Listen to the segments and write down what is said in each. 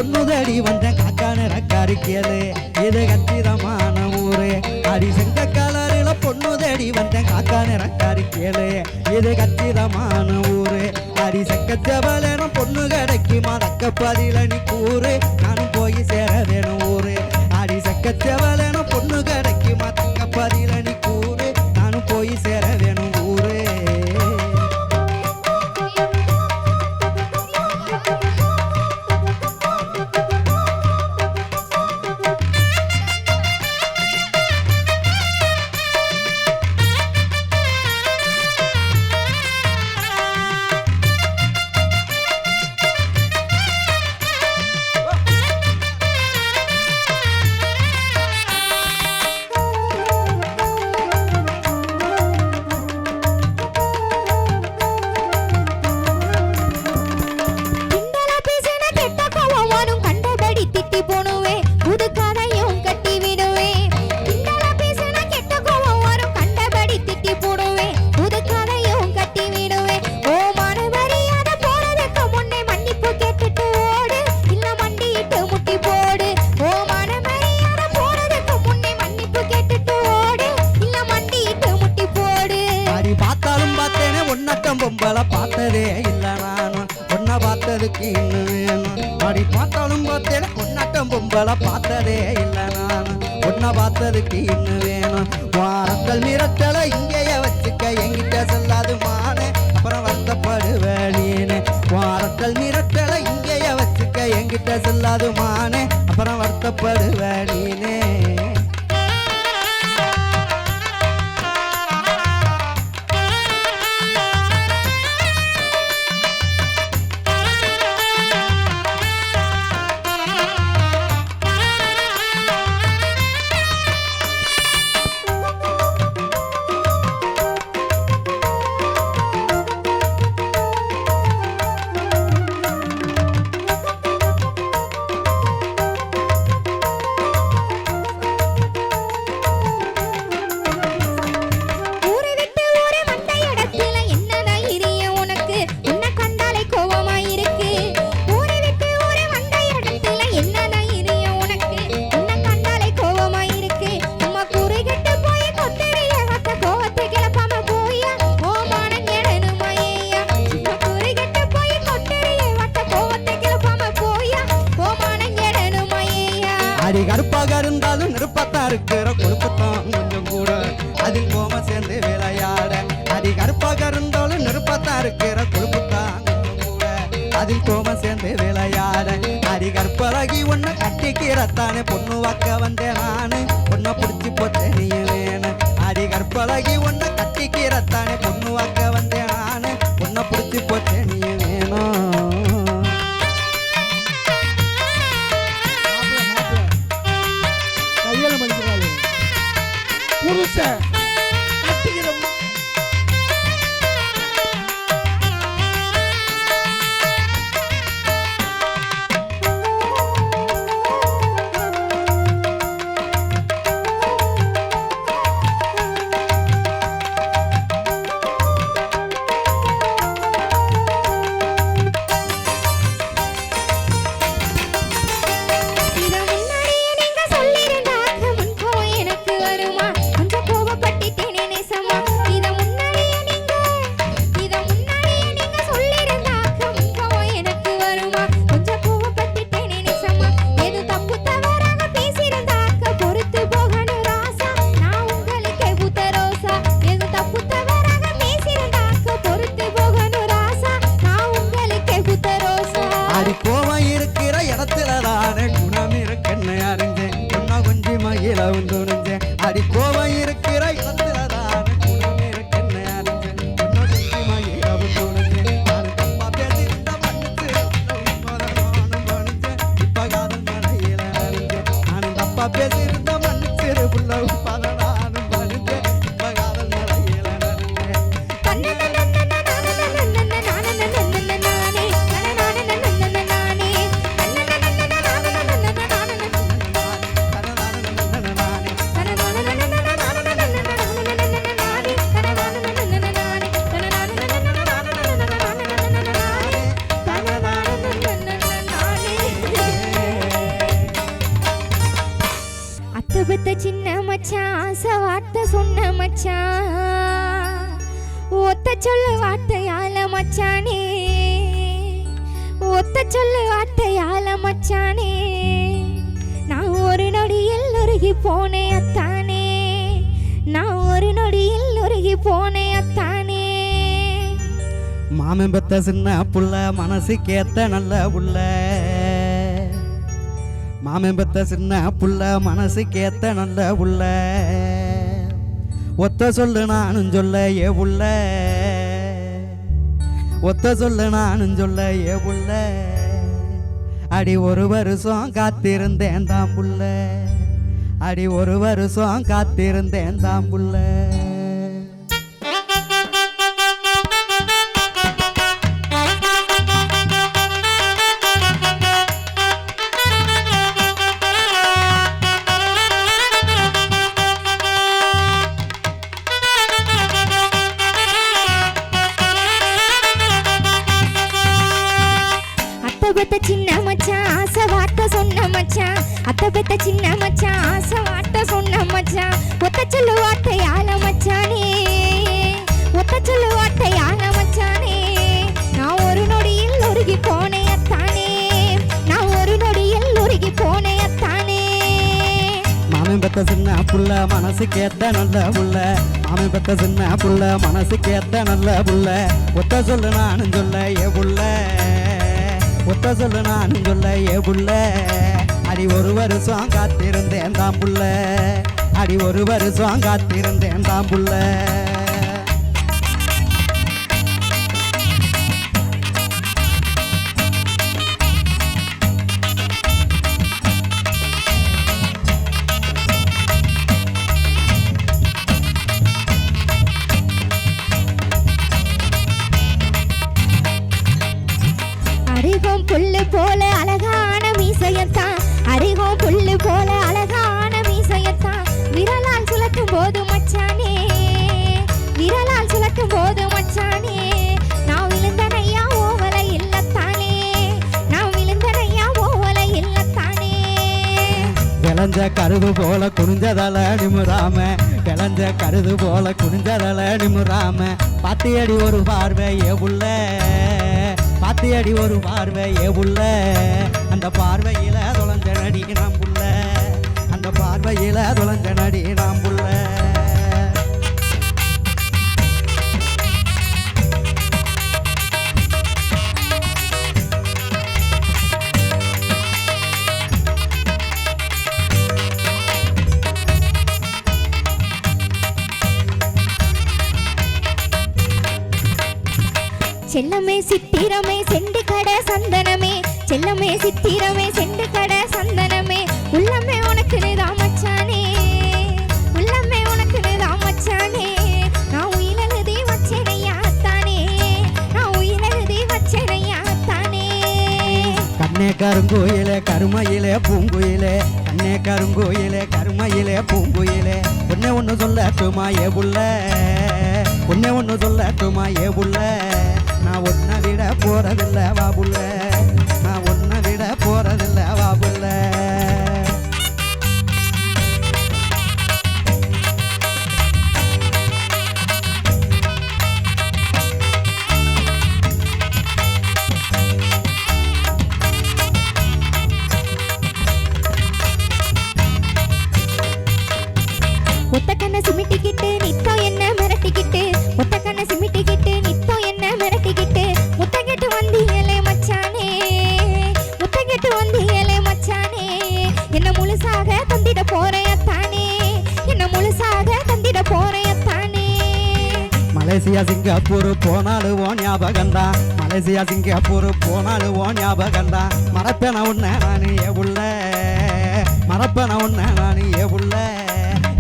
பொண்ணு தேடி வந்தேன் காக்கா நிறக்காரி கேளு இது கச்சிதமான ஊரு அடி செங்க கலரில பொண்ணு தேடி வந்தேன் காக்கா நிறக்காரி கேளு இது கச்சிதமான ஊரு அடி செக்கச்சவளனும் பொண்ணு கிடைக்குமா தக்கப்பதில நீ கூறு நானும் போய் சேர வேணும் ஊரு அடி செக்கச்சவளனும் பொண்ணு கிடைக்குமா தக்கப்பதில நீ கூறு நானும் போய் சேர வேணும் ஊரு பொம்பளை பார்த்ததே இல்ல நானும் ஒன்ன பார்த்ததுக்கு இன்னும் வேணும் அடி பார்த்தாலும் பார்த்தேன் ஒன்னாட்டம் பொம்பளை பார்த்ததே இல்ல நானும் ஒன்ன பார்த்ததுக்கு இன்னும் வேணும் வாரங்கள் மிரட்டலை இங்கேயே வச்சுக்க எங்கிட்ட சொல்லாது மானே அப்புறம் வருத்தப்படுவேனே வாரங்கள் மிரட்டலை இங்கேயே வச்சுக்க எங்கிட்ட சொல்லாது மானே அப்புறம் வருத்தப்படுவேனே அடி கருப்பாக இருந்தாலும் நெருப்பத்தான் இருக்கிற கொழுப்புத்தான் கொஞ்சம் கூட அதில் கோம சேர்ந்து விளையாட அடி கருப்பாக இருந்தாலும் நெருப்பத்தான் இருக்கிற கொழுப்புத்தான் கொஞ்சம் கூட அதில் கோம சேர்ந்து விளையாட அடி கற்பழகி ஒன்ன கட்டிக்கிறத்தானே பொண்ணு வாக்க வந்தேன் நானு பொண்ணை பிடிச்சி போச்சே நீ வேணும் அடி கற்பழகி ஒன்ன கட்டிக்கிறத்தானே பொண்ணு வாக்க வந்தேன் நானு பொண்ணை பிடிச்சி போச்சே நீ வேணும் புருஷ கோவம் இருக்கிற இடத்துல தானே குணம் இருக்குன்னு அறிஞ்சேன் சொன்னா கொஞ்சம் மகிழவும் துணிஞ்சேன் அடி கோவம் இருக்கிற இடத்துல தானே குணம் இருக்குன்னு அறிஞ்சேன் சொன்னா கொஞ்சம் மகிழவும் துணிஞ்சேன் நான் தப்பா பேசியிருந்த மன்னிச்சு நானும் பணிஞ்சேன் இப்ப காதல் மலையில அறிஞ்சேன் நானும் தப்பா பேசியிருந்த மன்னிச்சு புள்ளவும் பல நானும் பணிஞ்சேன் இப்ப காதல் மலையில அறிஞ்சேன் பெத்த சின்ன மச்சான் ஆசை வார்த்தை சொன்ன மச்சான் ஒத்த சொல்லு வார்த்தையால மச்சானே ஒத்த சொல்லு வார்த்தையால மச்சானே நான் ஒரு நொடியில் உருகி போனேன் அத்தானே நான் ஒரு நொடியில் உருகி போனேன் அத்தானே மாமன் பெத்த சின்ன புள்ள மனசுக்கேத்த நல்ல புள்ள மாமன் பெத்த சின்ன புள்ள மனசுக்கேத்த நல்ல புள்ள ஒத்த சொல்லு நானும் சொல்ல ஏ புள்ள ஒத்த சொல்லு நானும் சொல்ல ஏ புள்ள அடி ஒரு வருஷம் காத்திருந்தேன் தான் புள்ள அடி ஒரு வருஷம் காத்திருந்தேன் தான் புள்ள பெத்த சின்ன மச்சான் ஆசை வார்த்தை சொன்ன மச்சான் அத்தை பெத்த சின்ன மச்சான் ஆசை வார்த்தை சொன்ன மச்சான் ஒத்த சொல்லு வார்த்தையால மச்சானே ஒத்த சொல்லு வார்த்தையால மச்சானே நான் ஒரு நொடியில் உருகி போனேன் அத்தானே நான் ஒரு நொடியில் உருகி போனேன் அத்தானே மாமன் பெத்த சின்ன புள்ள மனசுக்கேத்த நல்ல புள்ள மாமன் பெத்த சின்ன புள்ள மனசுக்கேத்த நல்ல புள்ள ஒத்த சொல்லு நானும் சொல்ல ஏ புள்ள ஒத்த சொல்லு நானும் சொல்ல ஏ புள்ள அடி ஒரு வருஷம் காத்திருந்தேன் தான் புள்ள அடி ஒரு வருஷம் காத்திருந்தேன் தான் புள்ள அரிகம் புல்லு போல அழகான மீசையத்தான் அரிகம் புல்லு போல அழகான மீசையத்தான் விரலால் சுழற்றும் போது மச்சானே விரலால் சுழற்றும் போது மச்சானே நான் விழுந்தனையா ஓவலை இல்லத்தானே நான் விழுந்தனையா ஓவலை இல்லத்தானே விளைஞ்ச கருது போல குனிஞ்சதல நிமுறாம விளைஞ்ச கருது போல குனிஞ்சதல நிமுறாம பாத்தியடி ஒரு பார்வை ஏ புள்ள பாத்தியடி ஒரு பார்வை ஏ புள்ள அந்த பார்வையில தொலைஞ்ச நடி நாம் புள்ள அந்த பார்வையில தொலைஞ்ச நடி நாம் புள்ள செல்லமே சித்திரமே செண்டு கடை சந்தனமே செல்லமே சித்திரமே செண்டு கடை சந்தனமே உள்ளமே உனக்கு நிதான் மச்சானே உள்ளமே உனக்கு நிதான் மச்சானே நான் உயிரெழுதி வச்சேனையா தானே நான் உயிரெழுதி வச்சேனையா தானே கண்ணே கருங்கோயிலே கருமையிலே பூங்குயிலே கண்ணே கருங்கோயிலே கருமையிலே பூங்குயிலே ஒன்னே ஒன்று சொல்லட்டுமா ஏ புள்ள ஒன்னே ஒன்று சொல்லட்டுமா ஏ புள்ள நான் ஒன்ன விட போறதில்ல வா புள்ள நான் ஒன்ன விட போறதில்ல வா புள்ள ஒத்த கண்ணை சிமிட்டிக்கிட்டு நித்தம் என்ன மிரட்டிக்கிட்டு ஒத்த கண்ணை சிமிட்டிக்கிட்டு நித்தம் என்ன மிரட்டிக்கிட்டு முத்தங்கிட்டு வந்தீங்களே மச்சானே முத்தங்கிட்டு வந்தீங்களே மச்சானே என்ன முழுசாக தந்திட போறேன் தானே என்ன முழுசாக தந்திட போறேன் தானே மலேசியா சிங்கப்பூர் போனாலும் ஓ ஞாபகம்தான் மலேசியா சிங்கப்பூர் போனாலும் ஓ ஞாபகம்தான் மறப்பேன உன்ன நான் ஏ புள்ள மறப்பேன உன்ன நான் ஏ புள்ள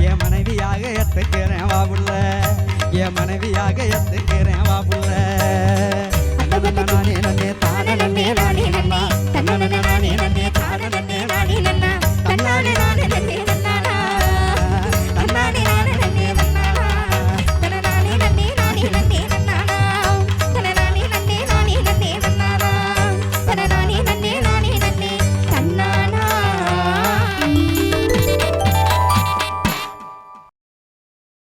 என் மனைவியாக ஏத்துக்கிறேன் வா புள்ள என் மனைவியாக ஏத்துக்கிறேன் வா புள்ள நானே நன்னே தானே நன்னே நானே நன்னா